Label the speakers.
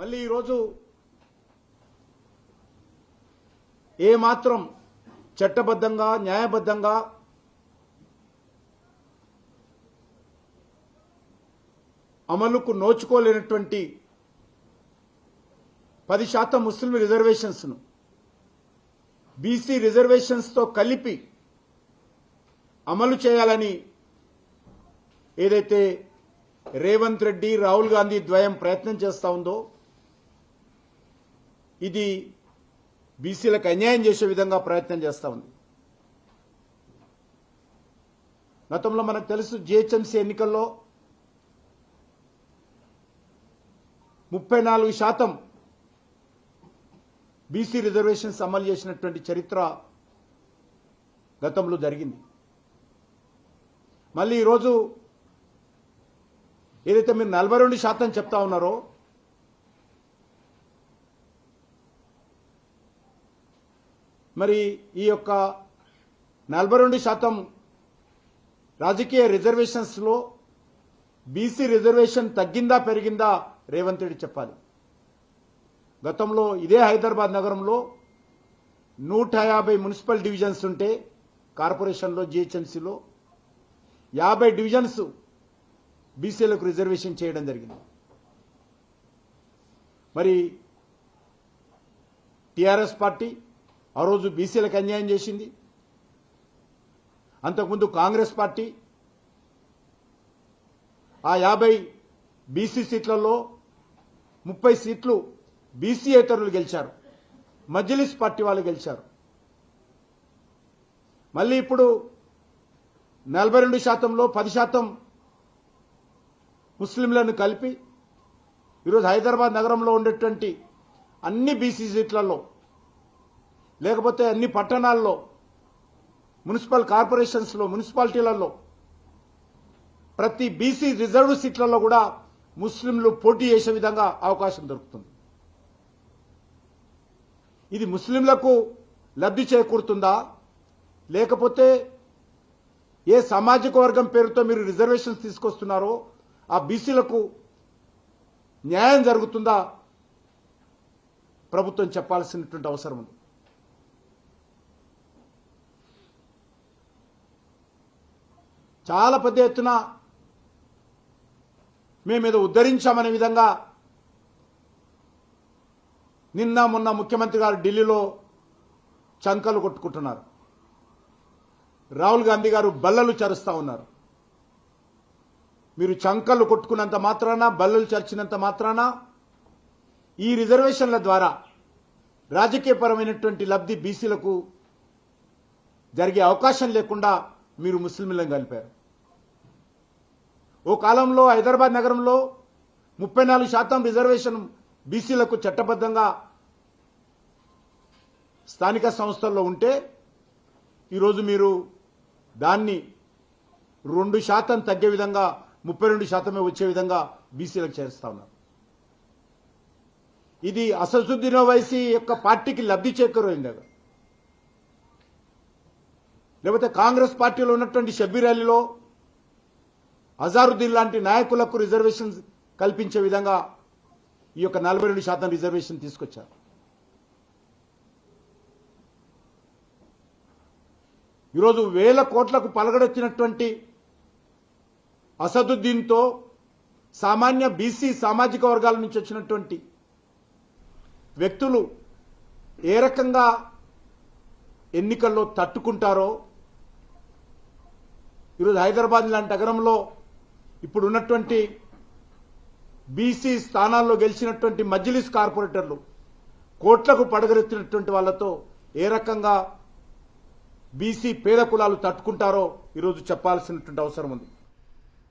Speaker 1: మళ్ళీ ఈరోజు ఏమాత్రం చట్టబద్ధంగా న్యాయబద్ధంగా అమలుకు నోచుకోలేనటువంటి 10% ముస్లిం రిజర్వేషన్స్ ను బీసీ రిజర్వేషన్స్ తో కలిపి అమలు చేయాలని ఏదైతే రేవంత్ రెడ్డి రాహుల్ గాంధీ ద్వయం ప్రయత్నం చేస్తా ఉందో ఇది బీసీలకు అన్యాయం చేసే విధంగా ప్రయత్నం చేస్తా ఉంది. గతంలో మనకు తెలుసు జీహెచ్ఎంసీ ఎన్నికల్లో 34% బీసీ రిజర్వేషన్స్ అమలు చేసినటువంటి చరిత్ర గతంలో జరిగింది. మళ్ళీ ఈరోజు ఏదైతే మీరు 42% చెప్తా ఉన్నారో మరి ఈ యొక్క 42% రాజకీయ రిజర్వేషన్స్ లో బీసీ రిజర్వేషన్ తగ్గిందా పెరిగిందా రేవంత్ రెడ్డి చెప్పాలి. గతంలో ఇదే హైదరాబాద్ నగరంలో 150 మున్సిపల్ డివిజన్స్ ఉంటే కార్పొరేషన్లో జీహెచ్ఎంసీలో 50 డివిజన్స్ బీసీలకు రిజర్వేషన్ చేయడం జరిగింది. మరి టీఆర్ఎస్ పార్టీ ఆ రోజు బీసీలకు అన్యాయం చేసింది. అంతకుముందు కాంగ్రెస్ పార్టీ ఆ 50 బీసీ సీట్లలో 30 సీట్లు బీసీయేతరులు గెలిచారు, మజ్లిస్ పార్టీ వాళ్ళు గెలిచారు. మళ్ళీ ఇప్పుడు 42%లో 10% ముస్లింలను కలిపి ఈరోజు హైదరాబాద్ నగరంలో ఉండేటువంటి అన్ని బీసీ సీట్లలో లేకపోతే అన్ని పట్టణాల్లో మున్సిపల్ కార్పొరేషన్స్లో మున్సిపాలిటీలలో ప్రతి బీసీ రిజర్వ్ సీట్లలో కూడా ముస్లింలు పోటీ చేసే విధంగా అవకాశం దొరుకుతుంది. ఇది ముస్లింలకు లబ్ధి చేకూరుతుందా లేకపోతే ఏ సామాజిక వర్గం పేరుతో మీరు రిజర్వేషన్స్ తీసుకొస్తున్నారో ఆ బీసీలకు న్యాయం జరుగుతుందా ప్రభుత్వం చెప్పాల్సినటువంటి అవసరం ఉంది. చాలా పెద్ద ఎత్తున మేమేదో ఉద్ధరించామనే విధంగా నిన్న మొన్న ముఖ్యమంత్రి గారు ఢిల్లీలో చంకలు కొట్టుకుంటున్నారు. రాహుల్ గాంధీ గారు బల్లలు చరుస్తా ఉన్నారు. మీరు చంకలు కొట్టుకున్నంత మాత్రాన బల్లలు చర్చినంత మాత్రాన ఈ రిజర్వేషన్ల ద్వారా రాజకీయపరమైనటువంటి లబ్ధి బీసీలకు జరిగే అవకాశం లేకుండా మీరు ముస్లింలను కలిపారు. ఓ కాలంలో హైదరాబాద్ నగరంలో 34% రిజర్వేషన్ బీసీలకు చట్టబద్ధంగా స్థానిక సంస్థల్లో ఉంటే ఈరోజు మీరు దాన్ని 2% తగ్గే విధంగా 32% వచ్చే విధంగా బీసీలకు చేరుస్తా ఉన్నారు. ఇది అసదుద్దీన్ ఓవైసీ యొక్క పార్టీకి లబ్ధి చేకూరైంది. లేకపోతే కాంగ్రెస్ పార్టీలో ఉన్నటువంటి షబ్బీర్ అలీలో అజారుద్దీన్ లాంటి నాయకులకు రిజర్వేషన్ కల్పించే విధంగా ఈ యొక్క 42% రిజర్వేషన్ తీసుకొచ్చారు. ఈరోజు వేల కోట్లకు పలగడొచ్చినటువంటి అసదుద్దీన్తో సామాన్య బీసీ సామాజిక వర్గాల నుంచి వచ్చినటువంటి వ్యక్తులు ఏ రకంగా ఎన్నికల్లో తట్టుకుంటారో ఈరోజు హైదరాబాద్ లాంటి నగరంలో ఇప్పుడు ఉన్నటువంటి బీసీ స్థానాల్లో గెలిచినటువంటి మజ్లిస్ కార్పొరేటర్లు కోట్లకు పడగలెత్తినటువంటి వాళ్లతో ఏ రకంగా బీసీ పేద కులాలు తట్టుకుంటారో ఈరోజు చెప్పాల్సినటువంటి అవసరం ఉంది.